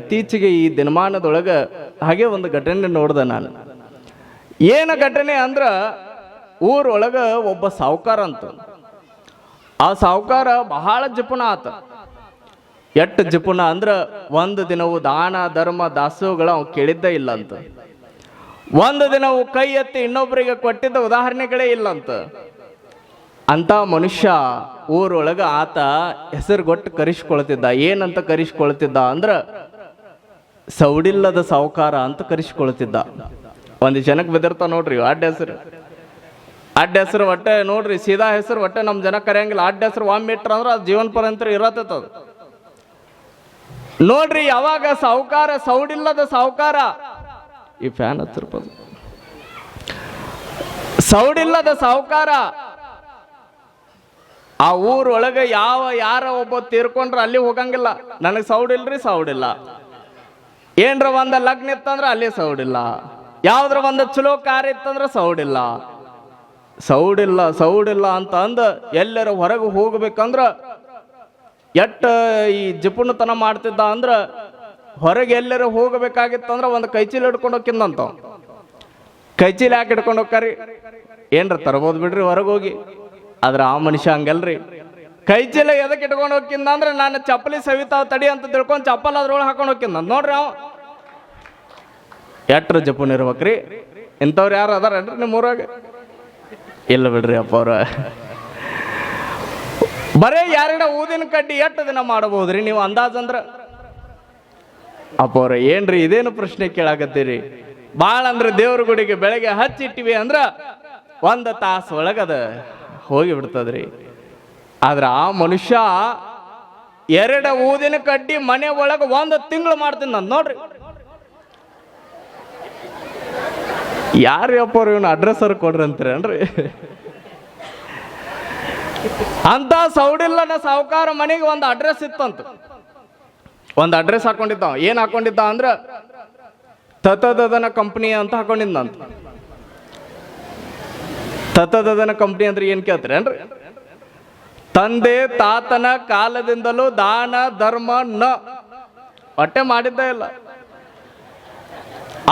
ಇತ್ತೀಚೆಗೆ ಈ ದಿನಮಾನದೊಳಗೆ ಹಾಗೆ ಒಂದು ಘಟನೆ ನೋಡ್ದೆ ನಾನು. ಏನು ಘಟನೆ ಅಂದ್ರ, ಊರೊಳಗೆ ಒಬ್ಬ ಸಾಹುಕಾರ ಅಂತ. ಆ ಸಾಹುಕಾರ ಬಹಳ ಜಿಪುಣ ಆತ. ಎಷ್ಟು ಜಿಪುಣ ಅಂದ್ರ, ಒಂದು ದಿನವು ದಾನ ಧರ್ಮ ದಾಸೋಹಗಳು ಅವ್ ಕೇಳಿದ್ದೇ ಇಲ್ಲ ಅಂತ. ಒಂದು ದಿನವು ಕೈ ಎತ್ತಿ ಇನ್ನೊಬ್ಬರಿಗೆ ಕೊಟ್ಟಿದ್ದ ಉದಾಹರಣೆಗಳೇ ಇಲ್ಲ ಅಂತ. ಅಂತ ಮನುಷ್ಯ ಊರೊಳಗ ಆತ ಹೆಸರುಗೊಟ್ಟು ಕರೆಸ್ಕೊಳ್ತಿದ್ದ. ಏನಂತ ಕರೆಸ್ಕೊಳ್ತಿದ್ದ ಅಂದ್ರ, ಸೌಡಿಲ್ಲದ ಸಾಹುಕಾರ ಅಂತ ಕರೆಸ್ಕೊಳ್ತಿದ್ದ. ಒಂದು ಜನಕ್ಕೆ ಬೆದರ್ತಾವ ನೋಡ್ರಿ ಅಡ್ಡ ಹೆಸರು. ಅಡ್ಡ ಹೆಸರು ಒಟ್ಟೆ ನೋಡ್ರಿ, ಸೀದಾ ಹೆಸರು ಒಟ್ಟೆ ನಮ್ಮ ಜನ ಕರೆಯಂಗಿಲ್ಲ. ಅಡ್ಡ ಹೆಸರು ಒಮ್ಮೆ ಇಟ್ರ ಅಂದ್ರೆ ಅದು ಜೀವನ ಪರ್ಯಂತರ ಇರತ್ತದ ನೋಡ್ರಿ. ಯಾವಾಗ ಸಾಹುಕಾರ, ಸೌಡಿಲ್ಲದ ಸಾಹುಕಾರ, ಈ ಫ್ಯಾನ್ ಹತ್ತಿರ್ಬೋದು, ಸೌಡಿಲ್ಲದ ಸಾಹುಕಾರ ಆ ಊರೊಳಗೆ ಯಾರ ಒಬ್ಬ ತೀರ್ಕೊಂಡ್ರ ಅಲ್ಲಿ ಹೋಗಂಗಿಲ್ಲ. ನನಗೆ ಸೌಡಿಲ್ರಿ, ಸೌಡಿಲ್ಲ. ಏನ್ರ ಒಂದ ಲಗ್ನ ಇತ್ತಂದ್ರ ಅಲ್ಲಿ ಸೌಡಿಲ್ಲ. ಯಾವ್ದ್ರ ಒಂದು ಚಲೋ ಕಾರ್ಯ ಇತ್ತಂದ್ರ ಸೌಡಿಲ್ಲ. ಸೌಡಿಲ್ಲ ಸೌಡಿಲ್ಲ ಅಂತ ಅಂದ ಎಲ್ಲರ ಹೊರಗೆ ಹೋಗ್ಬೇಕಂದ್ರ ಎಟ್ಟ ಈ ಜಿಪುಣತನ ಮಾಡ್ತಿದ್ದ ಅಂದ್ರ, ಹೊರಗೆ ಎಲ್ಲರೂ ಹೋಗಬೇಕಾಗಿತ್ತಂದ್ರ ಒಂದು ಕೈಚೀಲ ಹಿಡ್ಕೊಂಡು ಹೋಗಿಂದಂತ. ಕೈಚೀಲ ಯಾಕೆ ಹಿಡ್ಕೊಂಡು ಹೋಗ್ತಾರಿ? ಏನ್ರ ತರ್ಬೋದು ಬಿಡ್ರಿ ಹೊರಗೆ ಹೋಗಿ. ಆದ್ರ ಆ ಮನುಷ್ಯ ಹಂಗಲ್ರಿ. ಕೈಚೀಲ ಎದಕ್ಕೆ ಇಟ್ಕೊಂಡು ಹೋಗಿಂದ ಅಂದ್ರೆ, ನಾನು ಚಪ್ಪಲಿ ಸವಿತಾವ್ ತಡಿ ಅಂತ ತಿಳ್ಕೊಂಡು ಚಪ್ಪಲ್ ಅದ್ರೊಳಗೆ ಹಾಕೊಂಡು ಹೋಗಿಂದ ನೋಡ್ರಿ. ಅವ ಎಟ್ರ ಜಿಪುಣ ಇರ್ಬೇಕ್ರಿ. ಇಂಥವ್ರು ಯಾರು ಅದಾರೇನ್ರಿ ನಿಮ್ಮೂರಾಗ? ಇಲ್ಲ ಬಿಡ್ರಿ ಅಪ್ಪ ಅವ್ರ. ಬರೇ ಯಾರಿಡ ಊದಿನ ಕಡ್ಡಿ ಎಷ್ಟು ದಿನ ಮಾಡಬಹುದ್ರಿ ನೀವು ಅಂದಾಜಂದ್ರ? ಅಪ್ಪ ಅವ್ರ ಏನ್ರಿ ಇದೇನು ಪ್ರಶ್ನೆ ಕೇಳಾಕತ್ತೀರಿ? ಭಾಳ ಅಂದ್ರೆ ದೇವ್ರ ಗುಡಿಗೆ ಬೆಳಗ್ಗೆ ಹಚ್ಚಿಟ್ಟಿವಿ ಅಂದ್ರ 1 ತಾಸು ಒಳಗದ ಹೋಗಿ ಬಿಡ್ತದ್ರಿ. ಆದ್ರ ಆ ಮನುಷ್ಯ 2 ಊದಿನ ಕಡ್ಡಿ ಮನೆ ಒಳಗ 1 ತಿಂಗಳು ಮಾಡ್ತೀನಿ ನಾನು ನೋಡ್ರಿ. ಯಾರು ಅಪ್ಪ ಅವ್ರು ಇವನು ಅಡ್ರೆಸ್ಸರ್ ಕೊಡ್ರಿ ಅಂತೀರೇನ್ರಿ? ಅಂತ ಸೌಡಿಲ್ಲನ ಸಾಹುಕಾರ ಮನೆಗೆ ಒಂದು ಅಡ್ರೆಸ್ ಇತ್ತಂತ. ಒಂದು ಅಡ್ರೆಸ್ ಹಾಕೊಂಡಿದ್ದ. ಏನ್ ಹಾಕೊಂಡಿದ್ದ ಅಂದ್ರ, ತತದನ ಕಂಪ್ನಿ ಅಂತ ಹಾಕೊಂಡಿದ್ದಂತ. ತತದನ ಕಂಪ್ನಿ ಅಂದ್ರೆ ಏನ್ ಕೇಳ್ತೀರೇನ್ರಿ? ತಂದೆ ತಾತನ ಕಾಲದಿಂದಲೂ ದಾನ ಧರ್ಮ ಹೊಟ್ಟೆ ಮಾಡಿದ್ದೇ ಇಲ್ಲ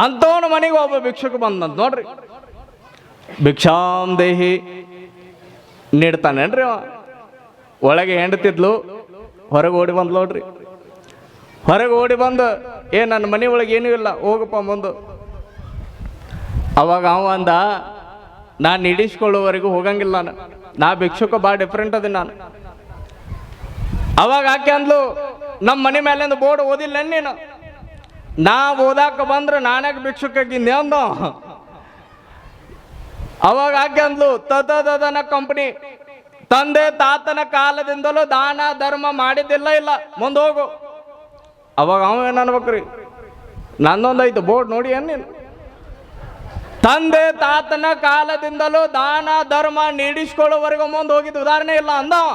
ಅಂತವನ ಮನೆಗೆ ಒಬ್ಬ ಭಿಕ್ಷುಕ ಬಂದಂತ ನೋಡ್ರಿ. ಭಿಕ್ಷಾಂ ದೇಹಿ ನೀಡ್ತಾನೇನ್ರಿ ಅವ. ಒಳಗೆ ಹೆಂಡತಿದ್ಲು, ಹೊರಗೆ ಓಡಿ ಬಂದ್ ನೋಡ್ರಿ. ಹೊರಗೆ ಓಡಿ ಬಂದು, ನನ್ನ ಮನೆ ಒಳಗೆ ಏನೂ ಇಲ್ಲ, ಹೋಗಪ್ಪ ಮುಂದೆ. ಅವಾಗ ಅವ ಅಂದ, ನಾನು ಇಡಿಸ್ಕೊಳ್ಳುವವರೆಗೂ ಹೋಗಂಗಿಲ್ಲ, ನಾ ಭಿಕ್ಷುಕ ಭಾಳ ಡಿಫ್ರೆಂಟ್ ಅದಿ ನಾನು. ಅವಾಗ ಆಕೆ ಅಂದ್ಲು, ನಮ್ಮ ಮನೆ ಮೇಲಿಂದ ಬೋರ್ಡ್ ಓದಿಲ್ಲ ನೀನು? ನಾ ಓದಾಕ ಬಂದ್ರೆ ನಾನ್ಯಾಕೆ ಭಿಕ್ಷುಕಿದ್ದೆ ಅಂದ. ಅವಾಗ ಆಕೆ ಅಂದ್ಲು, ತತದನ ಕಂಪನಿ ತಂದೆ ತಾತನ ಕಾಲದಿಂದಲೂ ದಾನ ಧರ್ಮ ಮಾಡಿದ್ದಿಲ್ಲ, ಇಲ್ಲ ಮುಂದೆ ಹೋಗು. ಅವಾಗ ಅವ ಏನ್ ಅನ್ಬೇಕ್ರಿ, ನಂದೊಂದೈತು ಬೋರ್ಡ್ ನೋಡಿ ನೀನು. ತಂದೆ ತಾತನ ಕಾಲದಿಂದಲೂ ದಾನ ಧರ್ಮ ನೀಡಿಸ್ಕೊಳ್ಳೋವರೆಗೂ ಮುಂದೆ ಹೋಗಿದ್ದು ಉದಾಹರಣೆ ಇಲ್ಲ ಅಂದವ.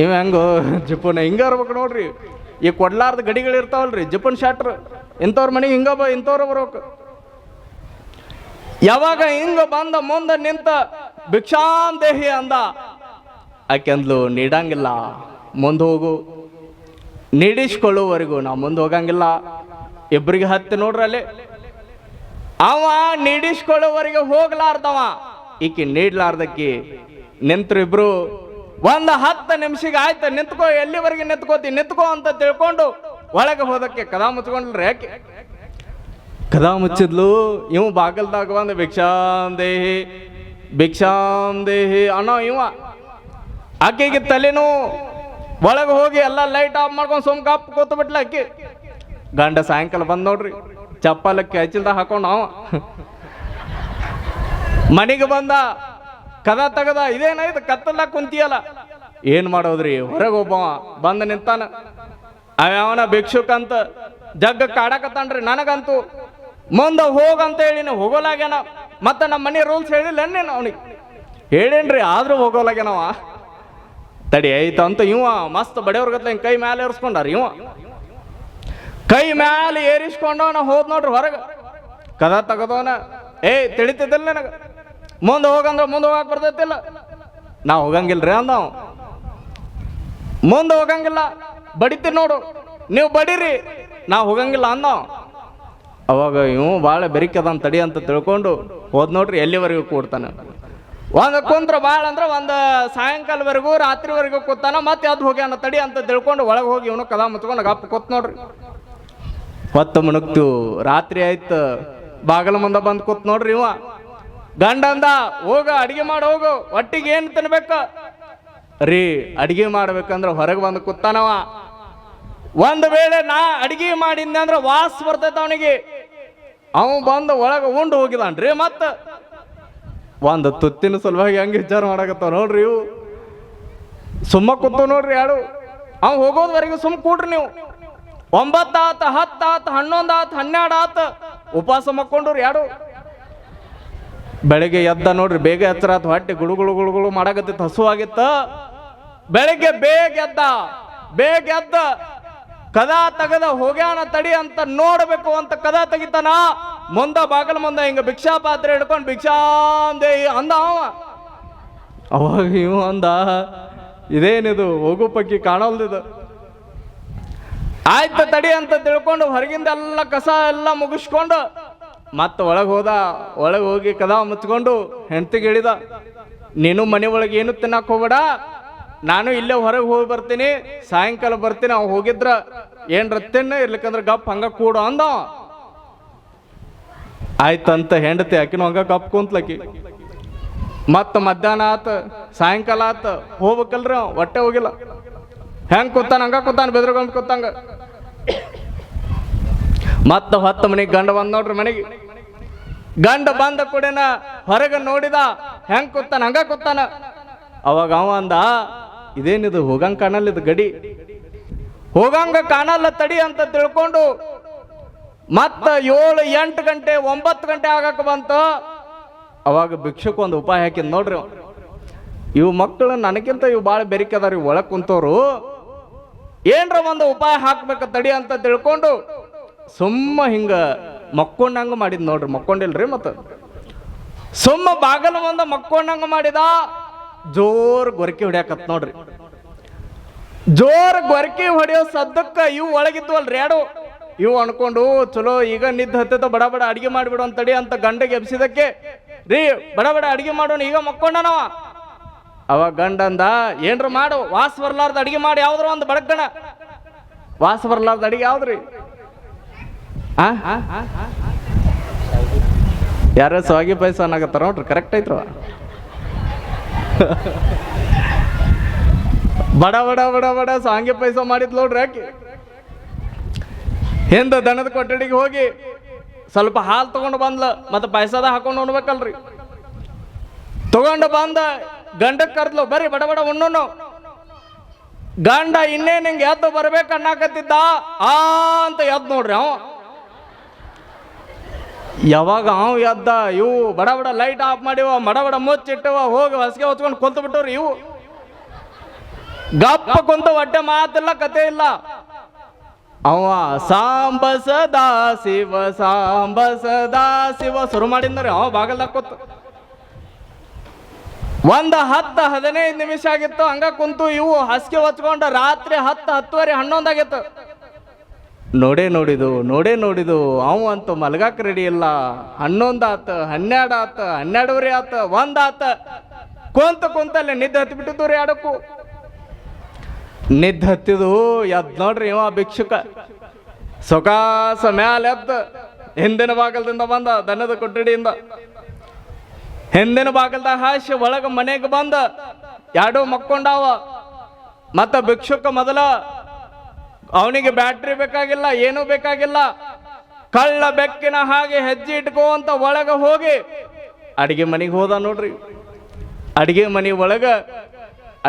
ಇವ ಹೆಂಗೋ ಜಿಪುನ ಹಿಂಗ ಇರ್ಬೇಕು ನೋಡ್ರಿ. ಈ ಕೊಡ್ಲಾರ್ದ ಗಡಿಗಳು ಇರ್ತಾವಲ್ರಿ, ಜಿಪುನ್ ಶಾಟ್ರ್, ಇಂಥವ್ರ ಮನೆಗೆ ಇಂಥವ್ರು ಬರ್ಬೇಕು. ಯಾವಾಗ ಹಿಂಗ ಬಂದ ಮುಂದೆ ನಿಂತ ಭಿಕ್ಷಾಂ ದೇಹಿ ಅಂದ, ಆಕೆಂದ್ಲು, ನೀಡಂಗಿಲ್ಲ, ಮುಂದೆ ಹೋಗು, ನೀಡಿಸ್ಕೊಳ್ಳುವವರೆಗೂ ನಾ ಮುಂದೆ ಹೋಗಂಗಿಲ್ಲ. ಇಬ್ಬರಿಗೆ ಹತ್ತಿ ನೋಡ್ರಲ್ಲಿ. ಅವ ನೀಡಿಸ್ಕೊಳ್ಳುವವರೆಗೆ ಹೋಗ್ಲಾರ್ದವ, ಈಕಿ ನೀಡ್ಲಾರ್ದಕ್ಕಿ ನಿಂತ್ರು ಇಬ್ರು. 10 ನಿಮಿಷಕ್ಕೆ ಆಯ್ತು, ನಿಂತ್ಕೋ, ಎಲ್ಲಿವರೆಗೆ ನಿಂತ್ಕೋ ಅಂತ ತಿಳ್ಕೊಂಡು ಒಳಗೆ ಹೋದಕ್ಕೆ ಕದಾ ಮುಚ್ಕೊಂಡ್ರಿ. ಯಾಕೆ ಕದಾ ಮುಚ್ಚಿದ್ಲು? ಇವ್ ಬಾಗಲ್ದಾಗ ಬಂದ ಭಿಕ್ಷಾಂ ದೇಹಿ ಭಿಕ್ಷಾಂ ದೇಹಿ ಅನ್ನೋ ಇವ. ಆಕೆಗೆ ತಲೆನೂ ಒಳಗೆ ಹೋಗಿ ಎಲ್ಲ ಲೈಟ್ ಆಫ್ ಮಾಡ್ಕೊಂಡು ಸುಮ್ ಕಪ್ ಕೂತು ಬಿಟ್ಲ ಅಕ್ಕಿ. ಗಂಡ ಸಾಯಂಕಾಲ ಬಂದ್ ನೋಡ್ರಿ, ಚಪ್ಪಲಕ್ಕೆ ಹಚ್ಚಿಲ್ದ ಹಾಕೊಂಡ್ ಅವ ಮನೆಗೆ ಬಂದ. ಕದ ತಗದ, ಇದೇನಾಯ್ತು ಕತ್ತಲ್ಲ ಕುಂತಿಯಲ್ಲ, ಏನ್ ಮಾಡೋದ್ರಿ? ಹೊರಗೆ ಒಬ್ಬವ ಬಂದ ನಿಂತಾನ. ಅವನ ಭಿಕ್ಷುಕ ಅಂತ ಜಗ್ಗ ಕಾಡಕತ್ತಾನ್ರಿ. ನನಗಂತೂ ಮುಂದೆ ಹೋಗಂತ ಹೇಳಿನ ಹೋಗೋಲಾಗ್ಯಾನ. ಮತ್ತೆ ನಮ್ಮ ಮನೆ ರೂಲ್ಸ್ ಹೇಳಿಲ್ಲ ನೀನು ಅವನಿಗೆ? ಹೇಳೇನ್ರಿ, ಆದ್ರೂ ಹೋಗೋಲಾಗ್ಯಾನವ. ತಡಿ ಆಯ್ತು ಅಂತ ಇವ ಮಸ್ತ್ ಬಡಿಯವ್ರಗತ್ಲ ಹಿಂಗೆ ಕೈ ಮ್ಯಾಲೆ ಏರಿಸ್ಕೊಂಡಾರ. ಇವ ಕೈ ಮ್ಯಾಲೆ ಏರಿಸ್ಕೊಂಡವನ ಹೋದ್ ನೋಡ್ರಿ ಹೊರಗೆ. ಕದ ತಗದವನ, ತಿಳಿತಿದ್ದಿಲ್ಲ ನನಗ, ಮುಂದೆ ಹೋಗಂದ್ರ ಮುಂದೆ ಹೋಗಕ್ ಬರ್ತೈತಿಲ್ಲ. ನಾ ಹೋಗಂಗಿಲ್ರಿ ಅಂದವ. ಮುಂದೆ ಹೋಗಂಗಿಲ್ಲ, ಬಡಿತೀನಿ ನೋಡು. ನೀವು ಬಡೀರಿ ನಾ ಹೋಗಂಗಿಲ್ಲ ಅನ್ನೋ. ಅವಾಗ ಇವು ಭಾಳ ಬೆರಿಕದನ್ ತಡಿ ಅಂತ ತಿಳ್ಕೊಂಡು ಹೋದ್ ನೋಡ್ರಿ ಎಲ್ಲಿವರೆಗೂ ಕೂಡ್ತಾನೆ. ಒಂದು ಕುಂತ್ರ ಭಾಳ ಅಂದ್ರೆ ಒಂದು ಸಾಯಂಕಾಲವರೆಗೂ ರಾತ್ರಿವರೆಗೂ ಕೂತಾನ. ಮತ್ತೆ ಅದು ಹೋಗ್ಯಾನ ತಡಿ ಅಂತ ತಿಳ್ಕೊಂಡು ಒಳಗೆ ಹೋಗಿ ಇವನು ಕದ ಮುಚ್ಕೊಂಡು ಗಪ್ಪ ಕೂತ್ ನೋಡ್ರಿ. ಹೊತ್ತು ಮುಣುಕ್ತು, ರಾತ್ರಿ ಆಯ್ತು, ಬಾಗಲ ಮುಂದೆ ಬಂದು ಕೂತ್ ನೋಡ್ರಿ. ಇವ ಗಂಡ ಅಂದ, ಹೋಗ ಅಡಿಗೆ ಮಾಡಿ ಹೋಗು, ಒಟ್ಟಿಗೆ ಏನು ತಿನ್ಬೇಕ ರೀ? ಅಡಿಗೆ ಮಾಡ್ಬೇಕಂದ್ರೆ ಹೊರಗೆ ಬಂದು ಕೂತಾನವ. ಒಂದು ವೇಳೆ ನಾ ಅಡಿಗೆ ಮಾಡಿದ್ದೆ ಅಂದ್ರೆ ವಾಸ್ ಬರ್ತೈತೆ ಅವನಿಗೆ. ಅವ ಬಂದು ಒಳಗೆ ಉಂಡು ಹೋಗಿದಾನ್ರಿ. ಮತ್ತ ಒಂದು ತುತ್ತಿನ ಸಲುವಾಗಿ ಹಂಗೆ ವಿಚಾರ ಮಾಡಕತ್ತಾವ ನೋಡ್ರಿ. ಇವು ಸುಮ್ಮ ಕೂತು ನೋಡ್ರಿ ಯಾರು. ಅವ್ ಹೋಗೋದ್ವರೆಗೂ ಸುಮ್ಮ ಕೂಡ್ರಿ ನೀವು. 9 ಆತ, 10 ಆತ, 11 ಆತ, 12 ಆತ, ಉಪವಾಸ ಮಕ್ಕೊಂಡ್ರಿ ಯಾರು. ಬೆಳಿಗ್ಗೆ ಎದ್ದ ನೋಡ್ರಿ, ಬೇಗ ಎಚ್ಚರ ಆತ, ಹೊಟ್ಟೆ ಗುಳುಗುಳು ಮಾಡಕತ್ತಿತ್ತು, ಹಸುವಾಗಿತ್ತ. ಬೆಳಿಗ್ಗೆ ಬೇಗ ಎದ್ದ ಕದ ತೆಗದ ಹೋಗ್ಯಾನ ತಡಿ ಅಂತ ನೋಡ್ಬೇಕು ಅಂತ ಕದ ತೆಗಿತಾನ. ಮುಂದ ಬಾಗಲ ಮುಂದ ಹಿಂಗ ಭಿಕ್ಷಾ ಪಾತ್ರೆ ಹಿಡ್ಕೊಂಡು ಭಿಕ್ಷಾಂದೇ ಅಂದ ಅವ. ಅವಾಗ ಇವ ಅಂದ, ಇದೇನಿದು ಹೋಗು ಪಕ್ಕಿ ಕಾಣಲ್ದಿದು. ಆಯ್ತು ತಡಿ ಅಂತ ತಿಳ್ಕೊಂಡು ಹೊರಗಿಂದ ಎಲ್ಲ ಕಸ ಎಲ್ಲ ಮುಗಿಸ್ಕೊಂಡು ಮತ್ತೆ ಒಳಗೆ ಹೋಗಿ ಕದ ಮುಚ್ಕೊಂಡು ಹೆಂಡತಿಗೆ ಹೇಳಿದ, ನೀನು ಮನೆ ಒಳಗೆ ಏನು ತಿನ್ನಕ್ ಹೋಗ್ಬೇಡ, ನಾನು ಇಲ್ಲೇ ಹೊರಗೆ ಹೋಗಿ ಬರ್ತೀನಿ, ಸಾಯಂಕಾಲ ಬರ್ತೀನಿ. ಅವ್ ಹೋಗಿದ್ರ ಏನ್ರ ತಿನ್ನ, ಇರ್ಲಿಕ್ಕಂದ್ರ ಗಪ್ ಹಂಗ ಕೂಡು ಅಂದ. ಆಯ್ತಂತ ಹೆಂಡತಿ ಆಕಿನ ಹಂಗ ಗಪ್ ಕುಂತ್ಲಕಿ. ಮತ್ತ ಮಧ್ಯಾಹ್ನ ಆತ, ಸಾಯಂಕಾಲ ಆತ, ಹೋಗ್ಬೇಕಲ್ರಿ ಅವ್ ಹೊಟ್ಟೆ ಹೋಗಿಲ್ಲ. ಹೆಂಗ್ ಕೂತಾನ ಹಂಗ ಕೂತಾನ, ಬೆದ್ರಗೊಂಡ್ ಕೂತಂಗ. ಮತ್ತ 10 ಮನೆಗೆ ಗಂಡ ಬಂದ್ ನೋಡ್ರಿ. ಮನೆಗೆ ಗಂಡ ಬಂದ ಕೂಡನ ಹೊರಗೆ ನೋಡಿದ, ಹೆಂಗ್ ಕೂತಾನ ಹಂಗ ಕೂತಾನ. ಅವಾಗ ಅವ ಅಂದ, ಇದೇನಿದು ಹೋಗಂಗ ಕಾಣಲ್ಲ, ಇದು ಗಡಿ ಹೋಗಂಗ ಕಾಣಲ್ಲ ತಡಿ ಅಂತ ತಿಳ್ಕೊಂಡು ಮತ್ತ 7, 8 ಗಂಟೆ 9 ಗಂಟೆ ಆಗಕ್ ಬಂತು. ಅವಾಗ ಭಿಕ್ಷುಕ್ ಒಂದು ಉಪಾಯ ಹಾಕಿದ್ ನೋಡ್ರಿ. ಇವು ಮಕ್ಕಳು ನನಗಿಂತ ಇವು ಭಾಳ ಬೆರಿಕದಾರ, ಇವು ಒಳಗ್ ಕುಂತವ್ರು, ಏನ್ರ ಒಂದು ಉಪಾಯ ಹಾಕ್ಬೇಕ ತಡಿ ಅಂತ ತಿಳ್ಕೊಂಡು ಸುಮ್ಮ ಹಿಂಗ ಮಕ್ಕೊಂಡಂಗ ಮಾಡಿದ್ ನೋಡ್ರಿ. ಮಕ್ಕೊಂಡಿಲ್ರಿ, ಮತ್ತ ಸುಮ್ಮ ಬಾಗಲ ಮುಂದ ಮಕ್ಕೊಂಡಂಗ ಮಾಡಿದ. ಜೋರ್ ಗೊರಕಿ ಹೊಡ್ಯಾಕತ್ ನೋಡ್ರಿ. ಜೋರ್ ಗೊರಕಿ ಹೊಡೆಯೋ ಸದ್ದಕ್ಕ ಇವು ಒಳಗಿದ್ವಲ್ರಿ ಎರಡು, ಇವು ಅನ್ಕೊಂಡು ಚಲೋ ಈಗ ನಿದ್ದೆ ಹತ್ತದ, ಬಡ ಬಡ ಅಡಿಗೆ ಮಾಡಿಬಿಡು ಅಂತಡಿ ಅಂತ ಗಂಡಗೆ ಎಬ್ಸಿದಕ್ಕೆ, ರೀ ಬಡ ಬಡ ಅಡಿಗೆ ಮಾಡೋಣ, ಈಗ ಮಕ್ಕೊಂಡನವ. ಅವಾಗ ಗಂಡಂದ, ಏನ್ರ ಮಾಡು, ವಾಸ ಬರ್ಲಾರ್ದ ಅಡಿಗೆ ಮಾಡಿ, ಯಾವ್ದ್ರ ಒಂದು ಬಡಗಣ ವಾಸ ಬರ್ಲಾರ್ದ ಅಡಿಗೆ ಯಾವ್ದ್ರಿ? ಯಾರ ಸ್ವಾಗಿ ಪೈಸ ಅನ್ನಾಗತ್ತಾರ ನೋಡ್ರಿ, ಕರೆಕ್ಟ್ ಐತ್ರ. ಬಡ ಬಡ ಬಡ ಬಡ ಸಾಂಗೆ ಪೈಸ ಮಾಡಿದ್ ನೋಡ್ರಿ ಆಕಿ. ಹಿಂದ ದನದ ಕೊಠಡಿಗೆ ಹೋಗಿ ಸ್ವಲ್ಪ ಹಾಲು ತಗೊಂಡು ಬಂದ್ಲ, ಮತ್ತೆ ಪೈಸದ ಹಾಕೊಂಡು ಉಣ್ಬೇಕಲ್ರಿ. ತಗೊಂಡು ಬಂದ ಗಂಡಕ್ಕೆ ಕರ್ದ್ಲು, ಬರ್ರಿ ಬಡ ಬಡ ಉಣ್ಣೋನು. ಗಂಡ ಇನ್ನೇನು ಹಿಂಗೆ ಎದ್ದು ಬರ್ಬೇಕು ಅನ್ನಕತ್ತಿದ್ದ, ಅಂತ ಎದ್ದು ನೋಡ್ರಿ ಅವ. ಯಾವಾಗ ಅವ್ ಎದ್ದ, ಇವು ಬಡ ಬಡ ಲೈಟ್ ಆಫ್ ಮಾಡಿವ, ಬಡ ಬಡ ಮುಚ್ಚಿಟ್ಟವ, ಹೋಗಿ ಹೊಸಿಗೆ ಹೊಚ್ಕೊಂಡು ಕುಂತು ಬಿಟ್ಟವ್ರಿ. ಇವು ಗಪ್ಪ ಕುಂತ, ಹೊಟ್ಟೆ ಮಾತಿಲ್ಲ, ಕತೆ ಇಲ್ಲ. ಅವ ಸಾಂಬ ಸದಾ ಶಿವ, ಸಾಂಬ ಸದಾ ಶಿವ ಶುರು ಮಾಡಿದ್ರಿ. ಅವ ಬಾಗಲ್ದಾಗ ಕೂತು ಒಂದು 10-15 ನಿಮಿಷ ಆಗಿತ್ತು, ಹಂಗ ಕುಂತು ಇವು ಹಸಿಗೆ ಹೊಚ್ಕೊಂಡ ರಾತ್ರಿ 10, 10:30, 11 ಆಗಿತ್ತು. ನೋಡೇ ನೋಡಿದು ಅವ ಅಂತೂ ಮಲ್ಗಾಕ್ ರೆಡಿ ಇಲ್ಲ. 11 ಆತ, 12 ಆತ, 12:30 ಆತ, 1 ಆತ. ಕುಂತಲ್ಲೇ ನಿದ್ದೆ ಹತ್ತಿ ಬಿಟ್ಟಿದ್ದು ರೀ ಎರಡಕ್ಕೂ. ನಿದ್ದೆ ಹತ್ತಿದು ಎದ್ ನೋಡ್ರಿ ಇವ ಭಿಕ್ಷುಕ ಸೊಕಾಸ ಮ್ಯಾಲ ಎದ್ದ ಹಿಂದಿನ ಬಾಗಲದಿಂದ ಬಂದ, ದನದ ಕೊಠಡಿಯಿಂದ ಹಿಂದಿನ ಬಾಗಲ್ದಾಗ ಹಾಸಿ ಒಳಗ ಮನೆಗೆ ಬಂದ, ಎರಡು ಮಕ್ಕೊಂಡಾವ. ಮತ್ತ ಭಿಕ್ಷುಕ ಮೊದಲ ಅವನಿಗೆ ಬ್ಯಾಟ್ರಿ ಬೇಕಾಗಿಲ್ಲ, ಏನೂ ಬೇಕಾಗಿಲ್ಲ, ಕಳ್ಳ ಬೆಕ್ಕಿನ ಹಾಗೆ ಹೆಜ್ಜೆ ಇಟ್ಕೋ ಅಂತ ಒಳಗ ಹೋಗಿ ಅಡಿಗೆ ಮನೆಗೆ ಹೋದ ನೋಡ್ರಿ. ಅಡಿಗೆ ಮನೆ ಒಳಗ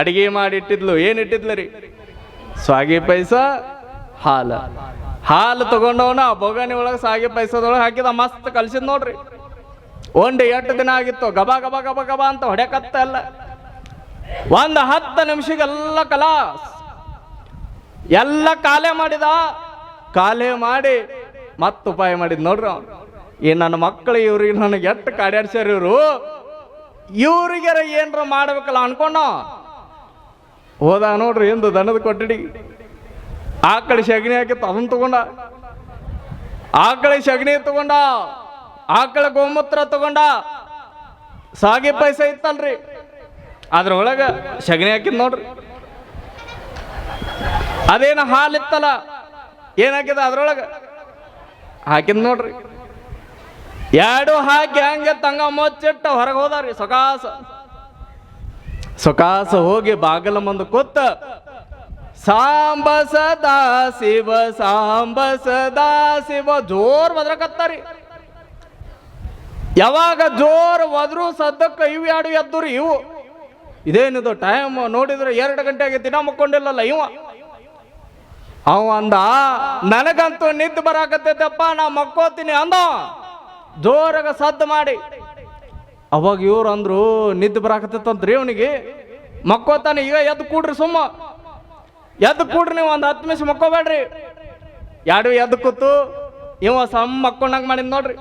ಅಡಿಗೆ ಮಾಡಿಟ್ಟಿದ್ಲು. ಏನಿಟ್ಟಿದ್ಲು ರೀ? ಸ್ವಾಗಿ ಪೈಸ, ಹಾಲು ತಗೊಂಡವನ ಬೋಗಾನಿ ಒಳಗೆ ಸಾಗಿ ಪೈಸದೊಳಗೆ ಹಾಕಿದ, ಮಸ್ತ್ ಕಲ್ಸಿದ್ ನೋಡ್ರಿ. 8 ದಿನ ಆಗಿತ್ತು. ಗಬಾ ಗಬಾ ಗಬಾ ಗಬಾ ಅಂತ ಹೊಡ್ಯಾಕತ್ತ ಎಲ್ಲ. 10 ನಿಮಿಷಗೆಲ್ಲ ಕಲಾಸ್ ಎಲ್ಲ ಕಾಲೇ ಮಾಡಿದ. ಕಾಲೇ ಮಾಡಿ ಮತ್ತ ಉಪಾಯ ಮಾಡಿದ್ ನೋಡ್ರಿ. ಈ ನನ್ನ ಮಕ್ಕಳು ಇವ್ರಿಗೆ ನನಗೆ ಎಷ್ಟು ಕಾಡ್ಯಾಡ್ಸ್ಯಾರ ಇವ್ರಿಗಾರ ಏನ್ರ ಮಾಡ್ಬೇಕಲ್ಲ ಅನ್ಕೊಂಡ ಹೋದ ನೋಡ್ರಿ. ಎಂದು ದನದ ಕೊಠಡಿ ಆಕಳ ಸಗಣಿ ಹಾಕಿತ್ತು ಅದನ್ನ ತಗೊಂಡ, ಆಕಳ ಸಗಣಿ ತಗೊಂಡ, ಆಕಳ ಗೋಮೂತ್ರ ತಗೊಂಡ, ಸಾಗಿ ಪೈಸೆ ಇತ್ತಲ್ರಿ ಅದ್ರೊಳಗ ಸಗಣಿ ಹಾಕಿದ್ ನೋಡ್ರಿ. ಅದೇನ ಹಾಲಿತ್ತಲ್ಲ ಏನಾಕಿದ ಅದ್ರೊಳಗ ಹಾಕಿದ್ ನೋಡ್ರಿ. ಎರಡು ಹಾಕಿ ಹಂಗೆ ತಂಗ ಮುಚ್ಚಿಟ್ಟ ಹೊರಗೆ ಹೋದಾರಿ. ಸೊಕಾಸ ಹೋಗಿ ಬಾಗಲ ಮುಂದೆ ಕೂತ ಸಾಂಬ ಸದಾ ಶಿವ ಸಾಂಬ ಸದಾ ಶಿವ ಜೋರ್ ಬದ್ರಕತ್ತಾರಿ. ಯಾವಾಗ ಜೋರ್ ಒದ್ರು ಸದ್ದಕ್ಕೆ ಇವು ಎರಡು ಎದ್ದುರಿ. ಇವು ಇದೇನಿದು ಟೈಮ್ ನೋಡಿದ್ರೆ 2 ಗಂಟೆ ಆಗೈತಿ, ದಿನ ಮಕ್ಕೊಂಡಿಲ್ಲಲ್ಲ ಇವ. ಅವ ಅಂದ ನನಗಂತೂ ನಿದ್ದೆ ಬರಾಕತ್ತೈತಪ್ಪ, ನಾ ಮಕ್ಕೋತೀನಿ ಅಂದ ಜೋರಾಗ ಸದ್ದು ಮಾಡಿ. ಅವಾಗ ಇವ್ರು ಅಂದ್ರು ನಿದ್ದೆ ಬರಾಕತ್ತಂತ್ರಿ ಅವನಿಗೆ, ಮಕ್ಕೋತಾನೆ ಈಗ ಎದ್ದು ಕೂಡ್ರಿ, ಸುಮ್ಮ ಎದ್ದು ಕೂಡ್ರಿ, ನೀವು ಒಂದು 10 ನಿಮಿಷ ಮಕ್ಕೋಬೇಡ್ರಿ. ಎರಡು ಎದ್ದು ಕೂತು ಇವ ಸಮ್ಮ ಮಕ್ಕೊಂಡಂಗ ಮಾಡಿದ್ ನೋಡ್ರಿ.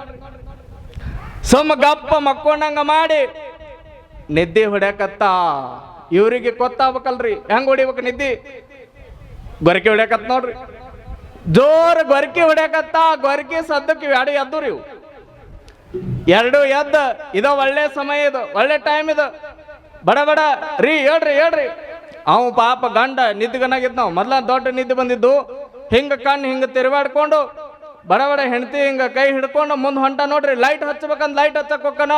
ಸುಮ್ಮ ಗಪ್ಪ ಮಕ್ಕೊಂಡಂಗ ಮಾಡಿ ನಿದ್ದೆ ಹೊಡ್ಯಾಕತ್ತ. ಇವ್ರಿಗೆ ಗೊತ್ತಾಗ್ಬೇಕಲ್ರಿ ಹೆಂಗ್ ಹೊಡಿಬೇಕು ನಿದ್ದೆ. ಗೊರಕೆ ಹೊಡ್ಯಾಕತ್ ನೋಡ್ರಿ, ಜೋರ್ ಗೊರಕೆ ಹೊಡ್ಯಾಕತ್ತ. ಗೊರಕೆ ಸದ್ದಕ್ಕೆ ಎರಡು ಎದ್ದುರಿ. ಇವು ಎರಡು ಎದ್ದ ಇದ ಒಳ್ಳೆ ಸಮಯ, ಇದು ಒಳ್ಳೆ ಟೈಮ್, ಇದು ಬಡ ಬಡ ರೀ ಹೇಳ್ರಿ. ಅವ್ ಪಾಪ ಗಂಡ ನಿದ್ದಿಗನಾಗಿದ್ ನಾವು ಮೊದ್ಲ ದೊಡ್ಡ ನಿದ್ದೆ ಬಂದಿದ್ದು. ಹಿಂಗ ಕಣ್ಣು ಹಿಂಗ ತಿರುಗಾಡ್ಕೊಂಡು ಬಡ ಬಡ ಹೆಂಡತಿ ಹಿಂಗ ಕೈ ಹಿಡ್ಕೊಂಡು ಮುಂದೆ ಹೊಂಟ ನೋಡ್ರಿ. ಲೈಟ್ ಹಚ್ಬೇಕಂದ್ ಲೈಟ್ ಹಚ್ಚಕ್ ಹೋಗ್ಕನ,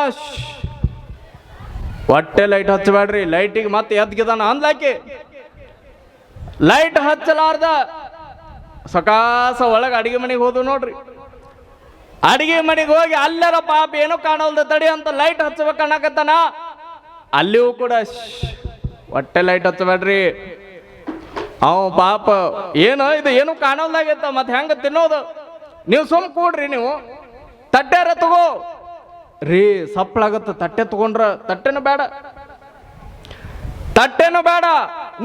ಹೊಟ್ಟೆ ಲೈಟ್ ಹಚ್ಚಬೇಡ್ರಿ, ಲೈಟಿಗೆ ಮತ್ತೆ ಎದ್ಗಿದಾನ ಅಂದ್ಲಾಕಿ. ಲೈಟ್ ಹಚ್ಚಲಾರ್ದ ಸಕಾಸ ಒಳಗೆ ಅಡಿಗೆ ಮನೆಗೆ ಹೋದು ನೋಡ್ರಿ. ಅಡಿಗೆ ಮನೆಗೆ ಹೋಗಿ ಅಲ್ಲಾರ ಪಾಪ ಏನೋ ಕಾಣಲ್ದ ತಡಿ ಅಂತ ಲೈಟ್ ಹಚ್ಚಬೇಕು ಅನ್ನಕತ್ತಾನ. ಅಲ್ಲಿಯೂ ಕೂಡ ಹೊಟ್ಟೆ ಲೈಟ್ ಹಚ್ಚಬೇಡ್ರಿ. ಅವ ಪಾಪ ಏನು ಇದು ಏನು ಕಾಣಲ್ದಾಗೈತ, ಮತ್ತೆ ಹೆಂಗ ತಿನ್ನೋದು, ನೀವು ಸುಮ್ ಕೂಡ್ರಿ, ನೀವು ತಟ್ಟೆರ ತಗೋ ರೀ, ಸಪ್ಪಳಾಗತ್ತ. ತಟ್ಟೆ ತಗೊಂಡ್ರ ತಟ್ಟೆನೂ ಬೇಡ,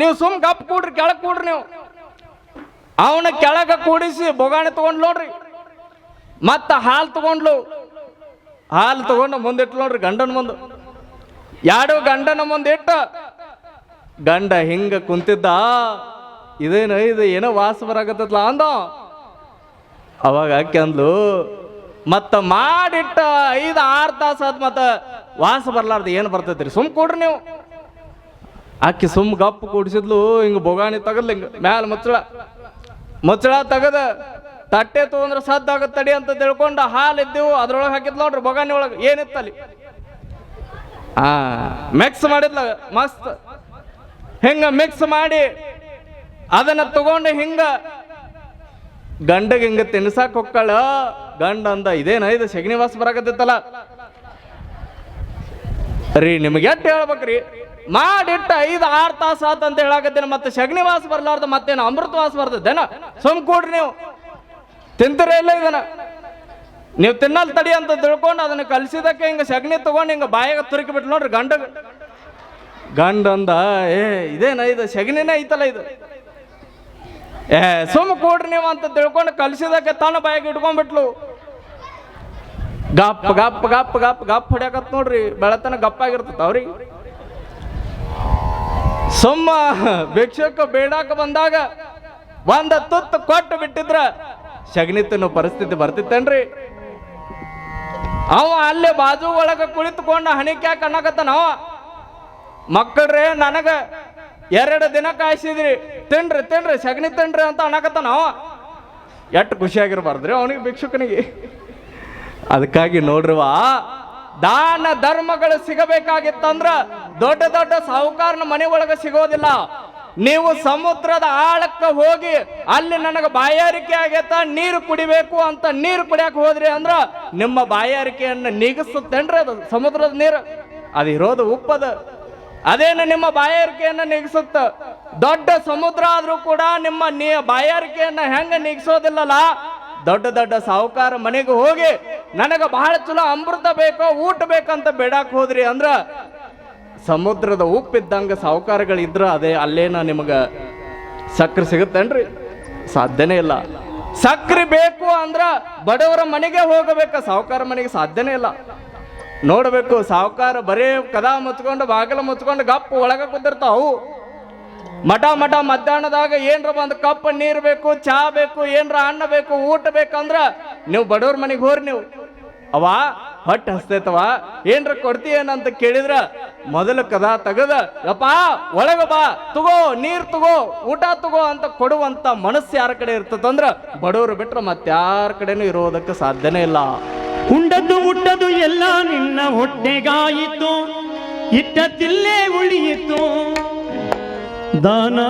ನೀವು ಸುಮ್ ಗಪ್ ಕೂಡ್ರಿ, ಕೆಳಗ್ ಕೂಡ್ರಿ. ನೀವು ಅವನ ಕೆಳಗ ಕೂಡಿಸಿ ಬೊಗಾಣಿ ತಗೊಂಡ್ ನೋಡ್ರಿ. ಮತ್ತ ಹಾಲು ತಗೊಂಡು ಮುಂದಿಟ್ಟು ನೋಡ್ರಿ ಗಂಡನ ಮುಂದೆ. ಎರಡು ಗಂಡನ ಮುಂದೆ ಇಟ್ಟ ಗಂಡ ಹಿಂಗ ಕುಂತಿದ್ದ. ಇದೇನು ಇದು ಏನೋ ವಾಸ ಬರಾಕತ್ತಲ್ಲ ಅಂದ. ಅವಾಗ ಆಕೆ ಅಂದ್ಲು, ಮತ್ತ ಮಾಡಿಟ್ಟ 5-6 ತಾಸು ಆದ್ ಮತ್ತ ವಾಸ ಬರ್ಲಾರ್ದ ಏನು ಬರ್ತೈತ್ರಿ, ಸುಮ್ ಕೂಡ್ರಿ ನೀವು. ಆಕೆ ಸುಮ್ ಗಪ್ಪು ಕೂಡಿಸಿದ್ಲು. ಹಿಂಗ ಬೊಗಾಣಿ ತಗದ್ಲು, ಹಿಂಗ ಮ್ಯಾಲ ಮುಚ್ಚಳ ತಗದ ತಟ್ಟೆ ತಗೊಂಡ್ರೆ ಸದ್ದಾಗತ್ ತಡಿ ಅಂತ ತಿಳ್ಕೊಂಡು ಹಾಲು ಇದ್ದೆವು ಅದ್ರೊಳಗೆ ಹಾಕಿದ್ ನೋಡ್ರಿ. ಬೊಗಾನಿ ಒಳಗೆ ಏನಿತ್ತಲ್ಲಿ ಮಿಕ್ಸ್ ಮಾಡಿದ್ಲ ಮಸ್ತ್. ಹಿಂಗ ಮಿಕ್ಸ್ ಮಾಡಿ ಅದನ್ನ ತಗೊಂಡು ಹಿಂಗ ಗಂಡಗೆ ಹಿಂಗ ತಿನ್ಸಾಕ್ ಹೊಕ್ಕಳ. ಗಂಡ ಅಂದ ಇದೇನ ಇದು ಸಗಣಿ ವಾಸ ಬರಾಕತ್ತಿತ್ತಲ್ಲ ರೀ, ನಿಮ್ಗೆ ಎಟ್ಟು ಹೇಳ್ಬೇಕ್ರಿ, ಮಾಡಿಟ್ಟ 5-6 ತಾಸು ಆತ ಅಂತ ಹೇಳಾಕತ್ತೇನೆ. ಮತ್ತೆ ಸಗಣಿ ವಾಸ ಬರ್ಲಾರ್ದ ಮತ್ತೇನು ಅಮೃತ ವಾಸ ಬರ್ತದೇನ? ಸುಮ್ ಕೂಡ್ರಿ, ನೀವು ತಿಂತೀರ ಇಲ್ಲ ಇದನ್ನ, ನೀವು ತಿನ್ನಲ್ ತಡಿ ಅಂತ ತಿಳ್ಕೊಂಡು ಅದನ್ನ ಕಲ್ಸಿದಕ್ಕೆ ಹಿಂಗ ಸಗಣಿ ತಗೊಂಡು ಹಿಂಗ ಬಾಯಾಗ ತುರುಕಿ ಬಿಟ್ಟು ನೋಡ್ರಿ ಗಂಡ ಅಂದ ಇದೇನ ಇದು ಸಗಣಿನೇ ಐತಲ್ಲ ಇದು, ಸುಮ್ ಕೂಡ್ರಿ ನೀವು ಅಂತ ತಿಳ್ಕೊಂಡು ಕಲ್ಸಿದಕ್ಕೆ ತನ್ನ ಬಾಯಾಗ ಇಟ್ಕೊಂಡ್ಬಿಟ್ಲು. ಗಪ್ ಗಪ್ ಗಪ್ ಗಪ್ ಗಪ್ ಹೊಡ್ಯಾಕತ್ ನೋಡ್ರಿ. ಬೆಳತನ ಗಪ್ಪಾಗಿರ್ತದ ಅವ್ರಿಗೆ. ಸುಮ್ಮ ಭಿಕ್ಷಕ ಬೇಡಾಕ ಬಂದಾಗ ಒಂದ ತುತ್ತು ಕೊಟ್ಟು ಬಿಟ್ಟಿದ್ರ ಸಗಣಿ ತಿನ್ನೋ ಪರಿಸ್ಥಿತಿ ಬರ್ತಿತ್ತೇನ್ರಿ? ಅವ ಅಲ್ಲೇ ಬಾಜು ಒಳಗ ಕುಳಿತುಕೊಂಡು ಹಣಿಕ್ಯಾಕ ಅನ್ನಕತ್ತಾನ. ಅವ ಮಕ್ಕಳ್ರೆ ನನಗ 2 ದಿನ ಕಾಯಿಸಿದ್ರಿ, ತಿನ್ರಿ ಸಗಣಿ ತಿನ್ರಿ ಅಂತ ಅನ್ನಕತ್ತಾನ. ಅವ ಎಷ್ಟು ಖುಷಿಯಾಗಿರ್ಬಾರ್ದ್ರಿ ಅವನಿಗೆ, ಭಿಕ್ಷುಕನಿಗೆ. ಅದಕ್ಕಾಗಿ ನೋಡ್ರಿವಾ, ದಾನ ಧರ್ಮಗಳು ಸಿಗಬೇಕಾಗಿತ್ತಂದ್ರ ದೊಡ್ಡ ದೊಡ್ಡ ಸಾಹುಕಾರನ ಮನೆ ಒಳಗೆ ಸಿಗೋದಿಲ್ಲ. ನೀವು ಸಮುದ್ರದ ಆಳಕ್ಕೆ ಹೋಗಿ ಅಲ್ಲಿ ನನಗೆ ಬಾಯಾರಿಕೆ ಆಗೈತ, ನೀರು ಕುಡಿಬೇಕು ಅಂತ ನೀರು ಕುಡಿಯಕ್ಕೆ ಹೋದ್ರಿ ಅಂದ್ರ ನಿಮ್ಮ ಬಾಯಾರಿಕೆಯನ್ನು ನೀಗಿಸುತ್ತೇನ್ರಿ ಅದು ಸಮುದ್ರದ ನೀರು? ಅದು ಇರೋದು ಉಪ್ಪದ, ಅದೇನು ನಿಮ್ಮ ಬಾಯಾರಿಕೆಯನ್ನು ನೀಗಿಸುತ್ತ. ದೊಡ್ಡ ಸಮುದ್ರ ಆದ್ರೂ ಕೂಡ ನಿಮ್ಮ ಬಾಯಾರಿಕೆಯನ್ನ ಹೆಂಗ ನೀಗಿಸೋದಿಲ್ಲಲ್ಲ. ದೊಡ್ಡ ದೊಡ್ಡ ಸಾಹುಕಾರ ಮನೆಗೆ ಹೋಗಿ ನನಗ ಬಹಳ ಚಲೋ ಅಮೃತ ಬೇಕೋ ಊಟ ಬೇಕಂತ ಬೇಡಾಕ್ ಹೋದ್ರಿ ಅಂದ್ರ ಸಮುದ್ರದ ಉಪ್ಪಿದ್ದಂಗ ಸಾಹುಕಾರಗಳಿದ್ರ ಅದೇ ಅಲ್ಲೇನ ನಿಮಗ ಸಕ್ರೆ ಸಿಗುತ್ತೇನ್ರಿ? ಸಾಧ್ಯನೇ ಇಲ್ಲ. ಸಕ್ರೆ ಬೇಕು ಅಂದ್ರ ಬಡವರ ಮನೆಗೆ ಹೋಗಬೇಕ, ಸಾಹುಕಾರ ಮನೆಗೆ ಸಾಧ್ಯನೇ ಇಲ್ಲ. ನೋಡ್ಬೇಕು, ಸಾಹುಕಾರ ಬರೇ ಕದಾ ಮುಚ್ಕೊಂಡು ಬಾಗಿಲ ಮುಚ್ಕೊಂಡು ಗಪ್ಪ ಒಳಗ ಕುಂದಿರ್ತಾವು. ಮಠ ಮಧ್ಯಾಹ್ನದಾಗ ಏನ್ರ ಒಂದು ಕಪ್ ನೀರ್ ಬೇಕು, ಚಾ ಬೇಕು, ಏನ್ರ ಅನ್ನ ಬೇಕು, ಊಟ ಬೇಕಂದ್ರ ನೀವು ಬಡವ್ರ ಮನೆಗೆ ಹೋರಿ. ನೀವು ಅವ ಹೊಟ್ಟೆ ಹಸ್ತೈತವ, ಏನ್ರ ಕೊಡ್ತೀಯೇನಂತ ಕೇಳಿದ್ರ ಮೊದಲು ಕದ ತೆಗದ ಯಪ್ಪ ಒಳಗ ಬಾ, ತಗೋ ನೀರ್ ತಗೋ, ಊಟ ತಗೋ ಅಂತ ಕೊಡುವಂತ ಮನಸ್ಸು ಯಾರ ಕಡೆ ಇರ್ತದಂದ್ರ ಬಡವರು ಬಿಟ್ರೆ ಮತ್ತಾರ ಕಡೆನೂ ಇರೋದಕ್ಕೆ ಸಾಧ್ಯನೇ ಇಲ್ಲ. ಉಂಡದ್ದು ಮುಟ್ಟದು ಎಲ್ಲ ನಿನ್ನ ಹೊಟ್ಟೆಗಾಯಿತು, ಇಟ್ಟತಿಲ್ಲೇ ಉಳಿಯಿತು ದಾನ